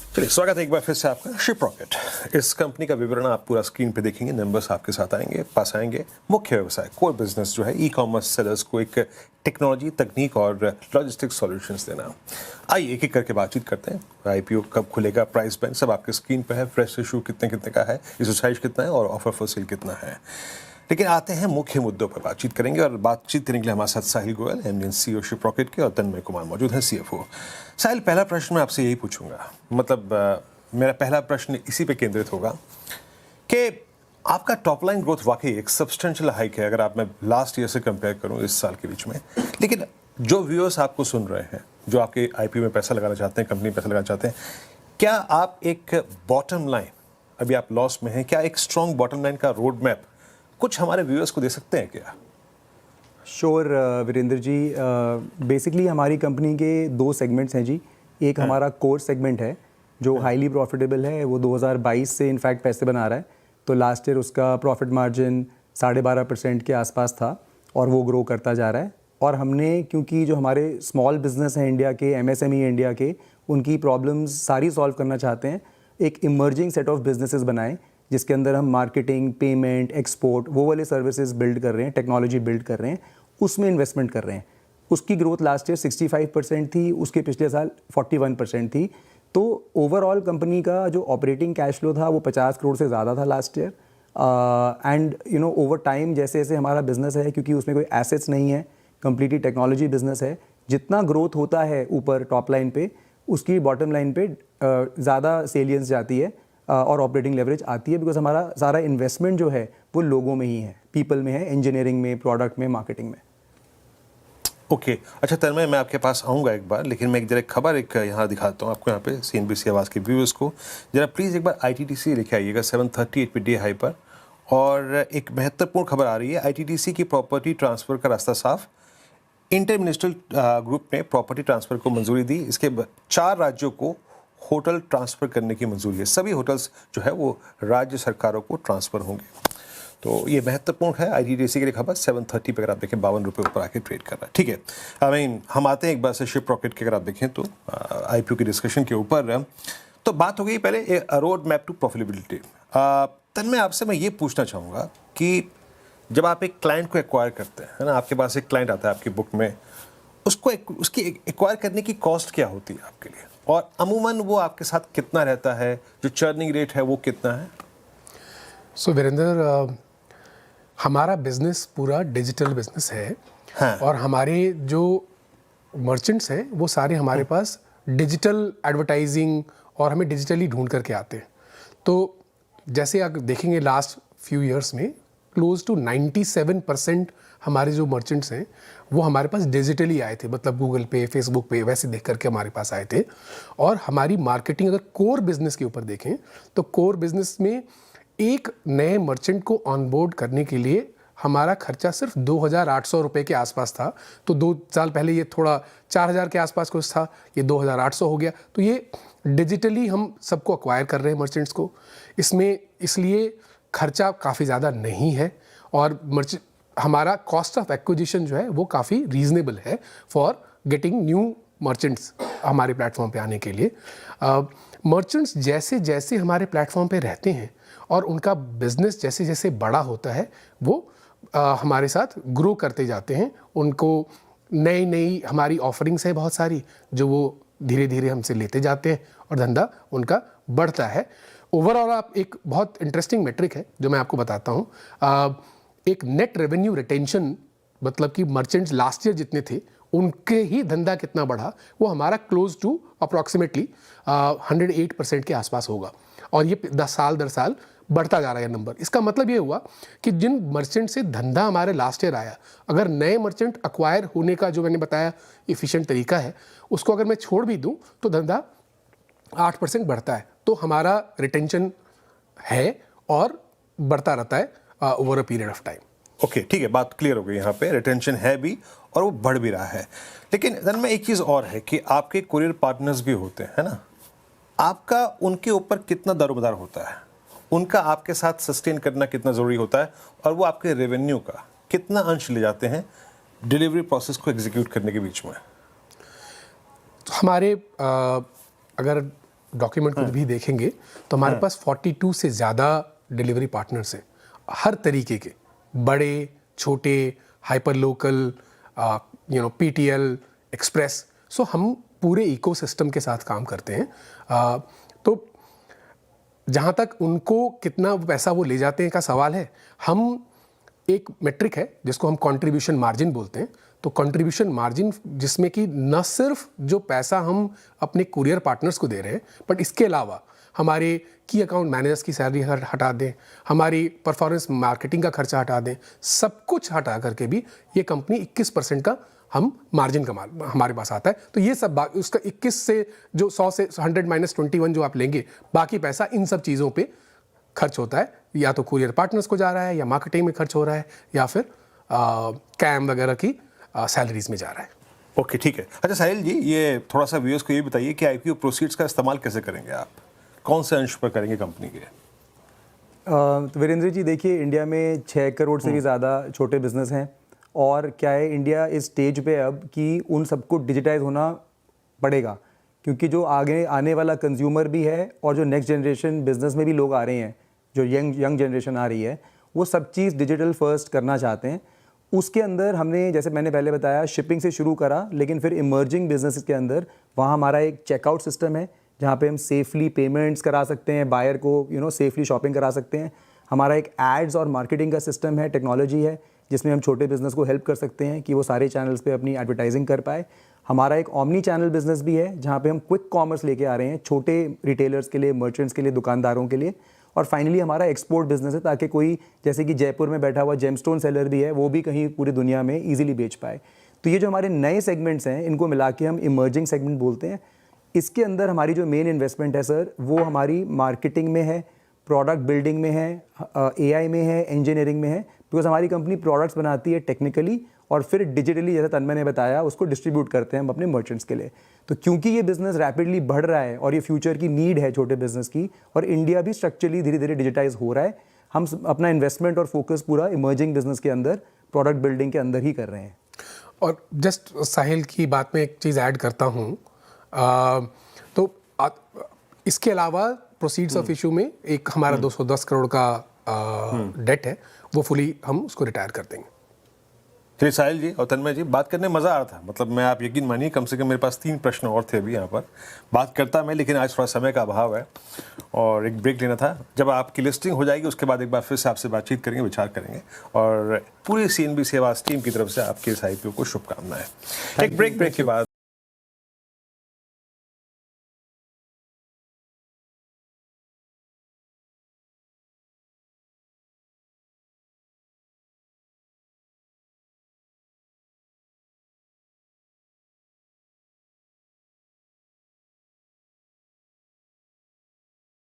चलिए, स्वागत है एक बार फिर से आपका शिपरॉकेट। इस कंपनी का विवरण आप पूरा स्क्रीन पे देखेंगे, नंबर्स आपके साथ आएंगे, पास आएंगे। मुख्य व्यवसाय कोर बिजनेस जो है ई कॉमर्स सेलर्स को एक टेक्नोलॉजी, तकनीक और लॉजिस्टिक सॉल्यूशंस देना। आइए एक एक करके बातचीत करते हैं। आईपीओ कब खुलेगा, प्राइस बैंड सब आपके स्क्रीन पे है, फ्रेश इशू कितने कितने का है, इशू साइज कितना है और ऑफर फॉर सेल कितना है। लेकिन आते हैं मुख्य मुद्दों पर बातचीत करेंगे और बातचीत करने के लिए हमारे साथ साहिल गोयल, एमडी CEO शिपरॉकेट के, और तन्मय कुमार मौजूद हैं, CFO। साहिल, पहला प्रश्न मैं आपसे यही पूछूंगा, मतलब मेरा पहला प्रश्न इसी पे केंद्रित होगा कि आपका टॉप लाइन ग्रोथ वाकई एक सब्सटेंशियल हाइक है अगर आप मैं लास्ट ईयर से कंपेयर करूं इस साल के बीच में। लेकिन जो व्यूअर्स आपको सुन रहे हैं, जो आपके आईपीओ में पैसा लगाना चाहते हैं, कंपनी में पैसा लगाना चाहते हैं, क्या आप एक बॉटम लाइन, अभी आप लॉस में हैं, क्या एक स्ट्रॉन्ग बॉटम लाइन का रोड मैप कुछ हमारे व्यूअर्स को दे सकते हैं क्या? श्योर वीरेंद्र जी, बेसिकली हमारी कंपनी के दो सेगमेंट्स हैं जी। एक हमारा कोर सेगमेंट है जो हाईली प्रॉफिटेबल है, वो 2022 से इनफैक्ट पैसे बना रहा है। तो लास्ट ईयर उसका प्रॉफिट मार्जिन 12.5% के आसपास था और वो ग्रो करता जा रहा है। और हमने, क्योंकि जो हमारे स्मॉल बिजनेस हैं इंडिया के, MSME इंडिया के, उनकी प्रॉब्लम्स सारी सॉल्व करना चाहते हैं, एक इमर्जिंग सेट ऑफ बिजनेसेस बनाएं जिसके अंदर हम मार्केटिंग, पेमेंट, एक्सपोर्ट, वो वाले सर्विसेज बिल्ड कर रहे हैं, टेक्नोलॉजी बिल्ड कर रहे हैं, उसमें इन्वेस्टमेंट कर रहे हैं। उसकी ग्रोथ लास्ट ईयर 65% थी, उसके पिछले साल 41% थी। तो ओवरऑल कंपनी का जो ऑपरेटिंग कैश फ्लो था वो 50 करोड़ से ज़्यादा था last year. And you know, over time जैसे जैसे हमारा बिजनेस है, क्योंकि उसमें कोई एसेट्स नहीं है, कंप्लीटली टेक्नोलॉजी बिजनेस है, जितना ग्रोथ होता है ऊपर टॉप लाइन पे, उसकी बॉटम लाइन पे ज़्यादा सेलियंस जाती है और ऑपरेटिंग लेवरेज आती है, बिकॉज हमारा सारा इन्वेस्टमेंट जो है वो लोगों में ही है, पीपल में है, इंजीनियरिंग में, प्रोडक्ट में, मार्केटिंग में। ओके अच्छा तन्मय, मैं आपके पास आऊँगा एक बार, लेकिन मैं एक जरा खबर एक यहाँ दिखाता हूँ आपको, यहाँ पे CNBC आवाज़ के व्यूअर्स को। जरा प्लीज़ एक बार ITTC लिखे आइएगा 738 पे डे हाई पर। और एक महत्वपूर्ण खबर आ रही है, ITTC की प्रॉपर्टी ट्रांसफ़र का रास्ता साफ। इंटर मिनिस्ट्रियल ग्रुप ने प्रॉपर्टी ट्रांसफ़र को मंजूरी दी। इसके 4 राज्यों को होटल ट्रांसफ़र करने की मंजूरी है। सभी होटल्स जो है वो राज्य सरकारों को ट्रांसफ़र होंगे। तो ये महत्वपूर्ण है। ITTC के लिए खबर 730 पे अगर आप देखें 52 रुपये ऊपर आके ट्रेड कर रहा है। ठीक है, आई मीन हम आते हैं एक बार से शिपरॉकेट के, अगर आप देखें तो IPO की डिस्कशन के ऊपर तो बात हो गई पहले रोड मैप टू प्रॉफिटेबिलिटी। तन्मय, आपसे मैं ये पूछना चाहूँगा कि जब आप एक क्लाइंट को एक्वायर करते हैं, है ना, आपके पास एक क्लाइंट आता है आपकी बुक में, उसको उसकी एक्वायर करने की कॉस्ट क्या होती है आपके लिए, और अमूमन वो आपके साथ कितना रहता है, जो चर्निंग रेट है वो कितना है? सो वीरेंद्र, हमारा बिजनेस पूरा डिजिटल बिजनेस है। हाँ। और हमारे जो मर्चेंट्स हैं वो सारे हमारे पास डिजिटल एडवर्टाइजिंग और हमें डिजिटली ढूंढ करके आते हैं। तो जैसे आप देखेंगे लास्ट फ्यू इयर्स में क्लोज टू 97% हमारे जो मर्चेंट्स हैं वो हमारे पास डिजिटली आए थे, मतलब गूगल पे, फेसबुक पे वैसे देख करके हमारे पास आए थे। और हमारी मार्केटिंग अगर कोर बिजनेस के ऊपर देखें तो कोर बिजनेस में एक नए मर्चेंट को ऑनबोर्ड करने के लिए हमारा खर्चा सिर्फ 2,800 रुपये के आसपास था। तो 2 साल पहले ये थोड़ा 4,000 के आसपास कुछ था, ये 2,800 हो गया। तो ये डिजिटली हम सबको अक्वायर कर रहे हैं मर्चेंट्स को। इसमें इसलिए खर्चा काफ़ी ज़्यादा नहीं है और हमारा कॉस्ट ऑफ एक्विजिशन जो है वो काफ़ी रीजनेबल है फॉर गेटिंग न्यू मर्चेंट्स हमारे प्लेटफॉर्म पे आने के लिए। मर्चेंट्स जैसे जैसे हमारे प्लेटफॉर्म पे रहते हैं और उनका बिजनेस जैसे जैसे बड़ा होता है वो हमारे साथ ग्रो करते जाते हैं। उनको नई नई हमारी ऑफरिंग्स है बहुत सारी, जो वो धीरे धीरे हमसे लेते जाते हैं और धंधा उनका बढ़ता है। ओवरऑल आप एक बहुत इंटरेस्टिंग मेट्रिक है जो मैं आपको बताता हूँ। एक नेट रेवेन्यू रिटेंशन, मतलब कि मर्चेंट्स लास्ट ईयर जितने थे उनके ही धंधा कितना बढ़ा, वो हमारा क्लोज टू अप्रॉक्सीमेटली 108% के आसपास होगा। और ये 10 साल दर साल बढ़ता जा रहा है नंबर। इसका मतलब ये हुआ कि जिन मर्चेंट से धंधा हमारे लास्ट ईयर आया, अगर नए मर्चेंट अक्वायर होने का जो मैंने बताया इफ़िशिएंट तरीका है, उसको अगर मैं छोड़ भी दूं तो धंधा 8% बढ़ता है। तो हमारा रिटेंशन है और बढ़ता रहता है over a period of time. Okay, ठीक है, बात क्लियर हो गई। यहाँ पे रिटेंशन है भी और वो बढ़ भी रहा है। लेकिन धन में एक चीज़ और है कि आपके कुरियर पार्टनर्स भी होते हैं, है ना, आपका उनके ऊपर कितना दारोमदार होता है, उनका आपके साथ सस्टेन करना कितना ज़रूरी होता है, और वो आपके रेवेन्यू का कितना अंश ले जाते हैं डिलीवरी प्रोसेस को एग्जीक्यूट करने के बीच में? तो हमारे अगर डॉक्यूमेंट को भी देखेंगे तो हमारे पास 42 से ज़्यादा डिलीवरी पार्टनर्स हैं, हर तरीके के, बड़े छोटे, हाइपर लोकल, PTL, एक्सप्रेस। सो हम पूरे इकोसिस्टम के साथ काम करते हैं। तो जहाँ तक उनको कितना पैसा वो ले जाते हैं का सवाल है, हम एक मेट्रिक है जिसको हम कंट्रीब्यूशन मार्जिन बोलते हैं। तो कंट्रीब्यूशन मार्जिन जिसमें कि न सिर्फ जो पैसा हम अपने कुरियर पार्टनर्स को दे रहे हैं, बट इसके अलावा हमारे की अकाउंट मैनेजर्स की सैलरी हटा दें, हमारी परफॉर्मेंस मार्केटिंग का खर्चा हटा दें, सब कुछ हटा करके भी ये कंपनी 21% का हम मार्जिन हमारे पास आता है। तो ये सब उसका 21 से जो 100 से 100 माइनस 21 जो आप लेंगे, बाकी पैसा इन सब चीज़ों पे खर्च होता है, या तो कुरियर पार्टनर्स को जा रहा है, या मार्केटिंग में खर्च हो रहा है, या फिर कैम वगैरह की सैलरीज में जा रहा है। ओके, ठीक है। अच्छा साहिल जी, ये थोड़ा सा व्यूअर्स को ये बताइए कि IPO प्रोसीड्स का इस्तेमाल कैसे करेंगे आप, कौन से अंश पर करेंगे कंपनी के? तो वीरेंद्र जी देखिए, इंडिया में 6 करोड़ से भी ज़्यादा छोटे बिजनेस हैं, और क्या है, इंडिया इस स्टेज पे अब कि उन सबको डिजिटाइज होना पड़ेगा, क्योंकि जो आगे आने वाला कंज्यूमर भी है और जो नेक्स्ट जनरेशन बिजनेस में भी लोग आ रहे हैं, जो यंग जनरेशन आ रही है, वो सब चीज़ डिजिटल फर्स्ट करना चाहते हैं। उसके अंदर हमने, जैसे मैंने पहले बताया, शिपिंग से शुरू करा, लेकिन फिर इमर्जिंग बिजनेस के अंदर वहाँ हमारा एक चेकआउट सिस्टम है जहाँ पे हम सेफली पेमेंट्स करा सकते हैं, बायर को सेफली शॉपिंग करा सकते हैं। हमारा एक एड्स और मार्केटिंग का सिस्टम है, टेक्नोलॉजी है, जिसमें हम छोटे बिजनेस को हेल्प कर सकते हैं कि वो सारे चैनल्स पे अपनी एडवर्टाइजिंग कर पाए। हमारा एक ऑमनी चैनल बिजनेस भी है जहाँ पे हम क्विक कॉमर्स लेके आ रहे हैं छोटे रिटेलर्स के लिए, मर्चेंट्स के लिए, दुकानदारों के लिए। और फाइनली हमारा एक्सपोर्ट बिजनेस है, ताकि कोई जैसे कि जयपुर में बैठा हुआ जेमस्टोन सेलर भी है, वो भी कहीं पूरी दुनिया में ईजिली बेच पाए। तो ये जो हमारे नए सेगमेंट्स हैं, इनको मिला के हम इमर्जिंग सेगमेंट बोलते हैं। इसके अंदर हमारी जो मेन इन्वेस्टमेंट है सर, वो हमारी मार्केटिंग में है, प्रोडक्ट बिल्डिंग में है, AI में है, इंजीनियरिंग में है। बिकॉज हमारी कंपनी प्रोडक्ट्स बनाती है टेक्निकली, और फिर डिजिटली, जैसे तन्मय ने बताया, उसको डिस्ट्रीब्यूट करते हैं हम अपने मर्चेंट्स के लिए। तो क्योंकि ये बिजनेस रैपिडली बढ़ रहा है और ये फ्यूचर की नीड है छोटे बिजनेस की, और इंडिया भी स्ट्रक्चरली धीरे धीरे डिजिटाइज हो रहा है, हम अपना इन्वेस्टमेंट और फोकस पूरा इमर्जिंग बिजनेस के अंदर, प्रोडक्ट बिल्डिंग के अंदर ही कर रहे हैं। और जस्ट साहिल की बात में एक चीज़ ऐड करता हूँ, तो इसके अलावा प्रोसीड्स ऑफ इशू में एक हमारा 210 करोड़ का डेट है, वो फुली हम उसको रिटायर कर देंगे। चलिए साहिल जी और तन्मय जी, बात करने में मज़ा आ रहा था। मतलब मैं, आप यकीन मानिए, कम से कम मेरे पास 3 प्रश्न और थे अभी यहाँ पर, बात करता मैं, लेकिन आज थोड़ा समय का अभाव है और एक ब्रेक लेना था। जब आपकी लिस्टिंग हो जाएगी उसके बाद एक बार फिर से आपसे बातचीत करेंगे, विचार करेंगे, और पूरी CNBC आवाज़ टीम की तरफ से आपके इस IPO को शुभकामनाएं। एक ब्रेक के बाद